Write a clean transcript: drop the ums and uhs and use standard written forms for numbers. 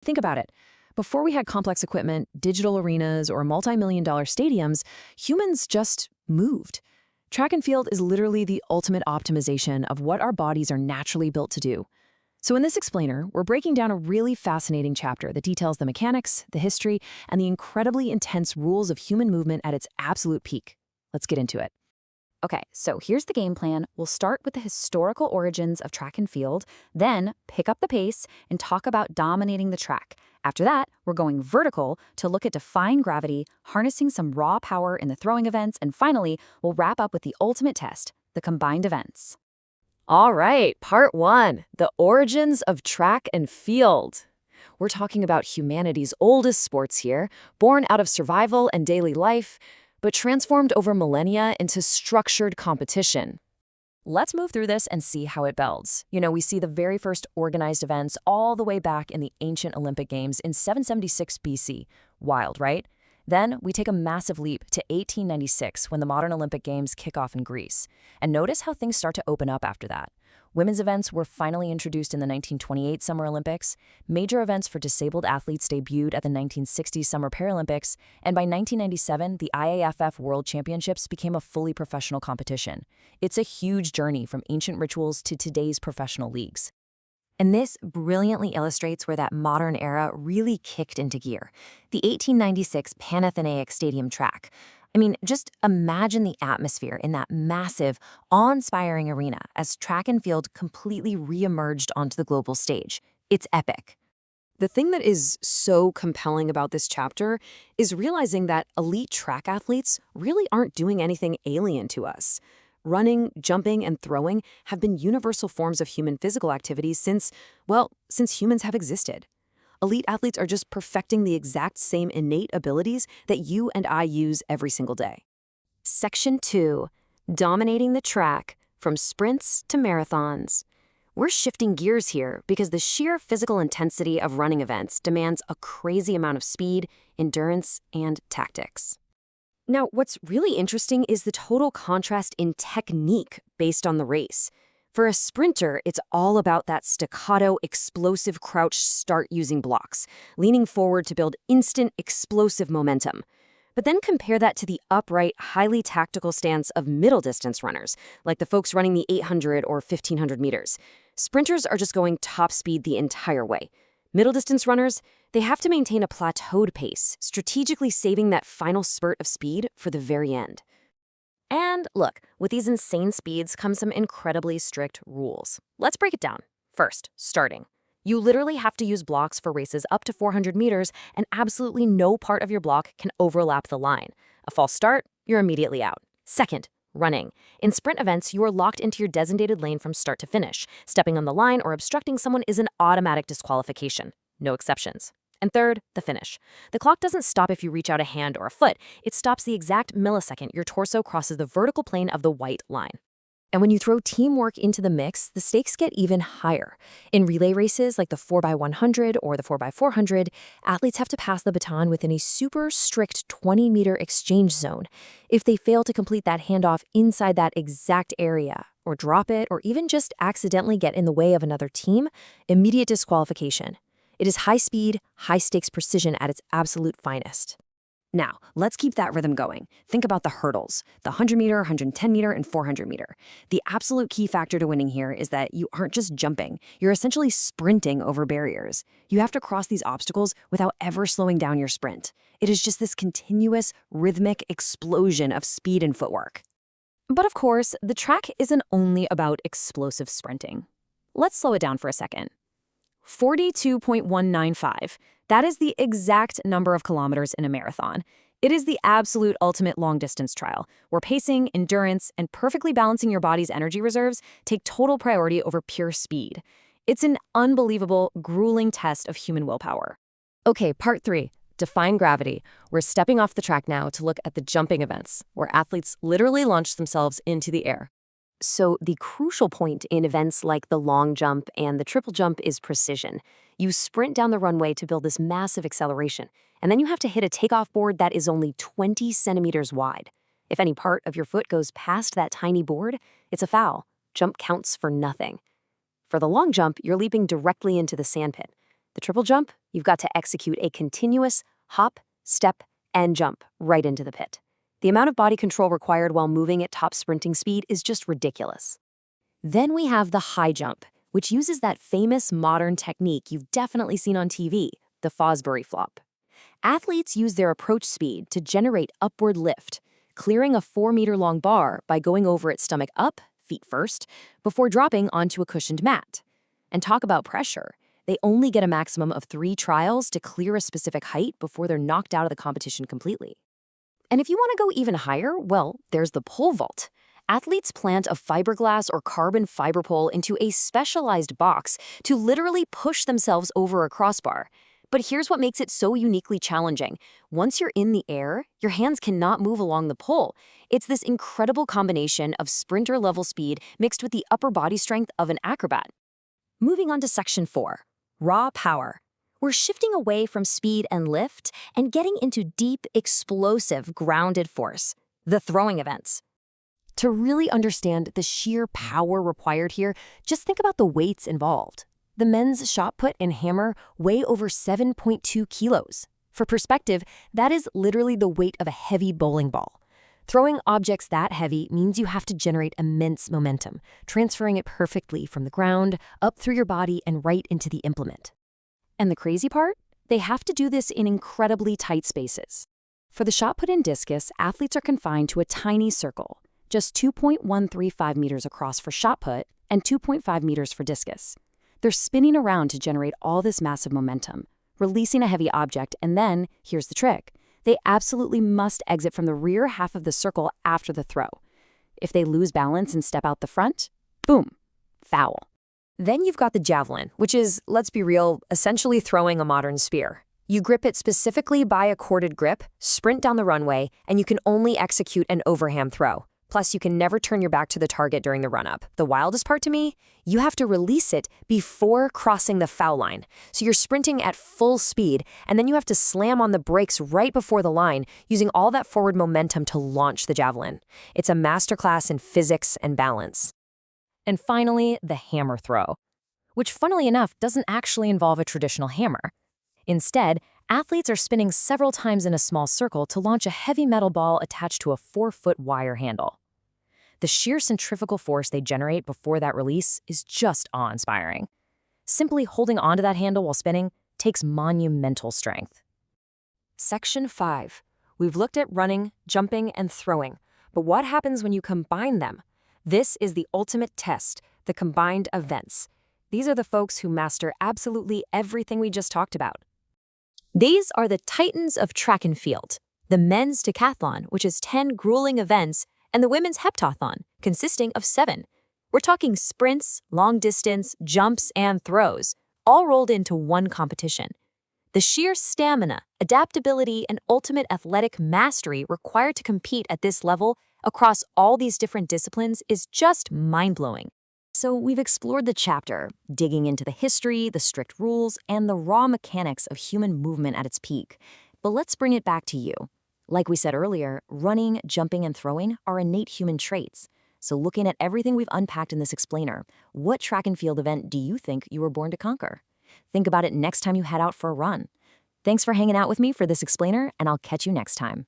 Think about it. Before we had complex equipment, digital arenas, or multi-million-dollar stadiums, humans just moved. Track and field is literally the ultimate optimization of what our bodies are naturally built to do. So in this explainer, we're breaking down a really fascinating chapter that details the mechanics, the history, and the incredibly intense rules of human movement at its absolute peak. Let's get into it. Okay, so here's the game plan. We'll start with the historical origins of track and field, then pick up the pace and talk about dominating the track. After that, we're going vertical to look at defying gravity, harnessing some raw power in the throwing events, and finally, we'll wrap up with the ultimate test, the combined events. All right, part one, the origins of track and field. We're talking about humanity's oldest sports here, born out of survival and daily life, but transformed over millennia into structured competition. Let's move through this and see how it builds. We see the very first organized events all the way back in the ancient Olympic Games in 776 BC. Wild, right? Then we take a massive leap to 1896 when the modern Olympic Games kick off in Greece. And notice how things start to open up after that. Women's events were finally introduced in the 1928 Summer Olympics, major events for disabled athletes debuted at the 1960 Summer Paralympics, and by 1997, the IAFF World Championships became a fully professional competition. It's a huge journey from ancient rituals to today's professional leagues. And this brilliantly illustrates where that modern era really kicked into gear. The 1896 Panathenaic Stadium track. Just imagine the atmosphere in that massive, awe-inspiring arena as track and field completely re-emerged onto the global stage. It's epic. The thing that is so compelling about this chapter is realizing that elite track athletes really aren't doing anything alien to us. Running, jumping, and throwing have been universal forms of human physical activities since humans have existed. Elite athletes are just perfecting the exact same innate abilities that you and I use every single day. Section 2. Dominating the track, from sprints to marathons. We're shifting gears here because the sheer physical intensity of running events demands a crazy amount of speed, endurance, and tactics. Now, what's really interesting is the total contrast in technique based on the race. For a sprinter, it's all about that staccato, explosive crouch start using blocks, leaning forward to build instant, explosive momentum. But then compare that to the upright, highly tactical stance of middle-distance runners, like the folks running the 800 or 1500 meters. Sprinters are just going top speed the entire way. Middle-distance runners, they have to maintain a plateaued pace, strategically saving that final spurt of speed for the very end. And look, with these insane speeds come some incredibly strict rules. Let's break it down. First, starting. You literally have to use blocks for races up to 400 meters, and absolutely no part of your block can overlap the line. A false start, you're immediately out. Second, running. In sprint events, you are locked into your designated lane from start to finish. Stepping on the line or obstructing someone is an automatic disqualification. No exceptions. And third, the finish. The clock doesn't stop if you reach out a hand or a foot. It stops the exact millisecond your torso crosses the vertical plane of the white line. And when you throw teamwork into the mix, the stakes get even higher. In relay races like the 4x100 or the 4x400, athletes have to pass the baton within a super strict 20-meter exchange zone. If they fail to complete that handoff inside that exact area, or drop it, or even just accidentally get in the way of another team, immediate disqualification. It is high-speed, high-stakes precision at its absolute finest. Now, let's keep that rhythm going. Think about the hurdles, the 100-meter, 110-meter, and 400-meter. The absolute key factor to winning here is that you aren't just jumping. You're essentially sprinting over barriers. You have to cross these obstacles without ever slowing down your sprint. It is just this continuous, rhythmic explosion of speed and footwork. But of course, the track isn't only about explosive sprinting. Let's slow it down for a second. 42.195. That is the exact number of kilometers in a marathon. It is the absolute ultimate long-distance trial, where pacing, endurance, and perfectly balancing your body's energy reserves take total priority over pure speed. It's an unbelievable, grueling test of human willpower. Okay, part 3, defying gravity. We're stepping off the track now to look at the jumping events, where athletes literally launch themselves into the air. So the crucial point in events like the long jump and the triple jump is precision. You sprint down the runway to build this massive acceleration, and then you have to hit a takeoff board that is only 20 centimeters wide. If any part of your foot goes past that tiny board, it's a foul. Jump counts for nothing. For the long jump, you're leaping directly into the sandpit. The triple jump, you've got to execute a continuous hop, step, and jump right into the pit. The amount of body control required while moving at top sprinting speed is just ridiculous. Then we have the high jump, which uses that famous modern technique you've definitely seen on TV, the Fosbury flop. Athletes use their approach speed to generate upward lift, clearing a 4-meter-long bar by going over it stomach up, feet first, before dropping onto a cushioned mat. And talk about pressure. They only get a maximum of 3 trials to clear a specific height before they're knocked out of the competition completely. And if you want to go even higher, well, there's the pole vault. Athletes plant a fiberglass or carbon fiber pole into a specialized box to literally push themselves over a crossbar. But here's what makes it so uniquely challenging. Once you're in the air, your hands cannot move along the pole. It's this incredible combination of sprinter-level speed mixed with the upper body strength of an acrobat. Moving on to Section 4, Raw Power. We're shifting away from speed and lift and getting into deep, explosive, grounded force, the throwing events. To really understand the sheer power required here, just think about the weights involved. The men's shot put and hammer weigh over 7.2 kilos. For perspective, that is literally the weight of a heavy bowling ball. Throwing objects that heavy means you have to generate immense momentum, transferring it perfectly from the ground, up through your body, and right into the implement. And the crazy part? They have to do this in incredibly tight spaces. For the shot put and discus, athletes are confined to a tiny circle, just 2.135 meters across for shot put and 2.5 meters for discus. They're spinning around to generate all this massive momentum, releasing a heavy object, and then, here's the trick, they absolutely must exit from the rear half of the circle after the throw. If they lose balance and step out the front, boom, foul. Then you've got the javelin, which is, let's be real, essentially throwing a modern spear. You grip it specifically by a corded grip, sprint down the runway, and you can only execute an overhand throw. Plus, you can never turn your back to the target during the run-up. The wildest part to me? You have to release it before crossing the foul line. So you're sprinting at full speed, and then you have to slam on the brakes right before the line, using all that forward momentum to launch the javelin. It's a masterclass in physics and balance. And finally, the hammer throw, which funnily enough doesn't actually involve a traditional hammer. Instead, athletes are spinning several times in a small circle to launch a heavy metal ball attached to a 4-foot wire handle. The sheer centrifugal force they generate before that release is just awe-inspiring. Simply holding onto that handle while spinning takes monumental strength. Section 5. We've looked at running, jumping, and throwing, but what happens when you combine them? This is the ultimate test, the combined events. These are the folks who master absolutely everything we just talked about. These are the titans of track and field, the men's decathlon, which is 10 grueling events, and the women's heptathlon, consisting of 7. We're talking sprints, long distance, jumps, and throws, all rolled into one competition. The sheer stamina, adaptability, and ultimate athletic mastery required to compete at this level across all these different disciplines is just mind-blowing. So we've explored the chapter, digging into the history, the strict rules, and the raw mechanics of human movement at its peak. But let's bring it back to you. Like we said earlier, running, jumping, and throwing are innate human traits. So looking at everything we've unpacked in this explainer, what track and field event do you think you were born to conquer? Think about it next time you head out for a run. Thanks for hanging out with me for this explainer, and I'll catch you next time.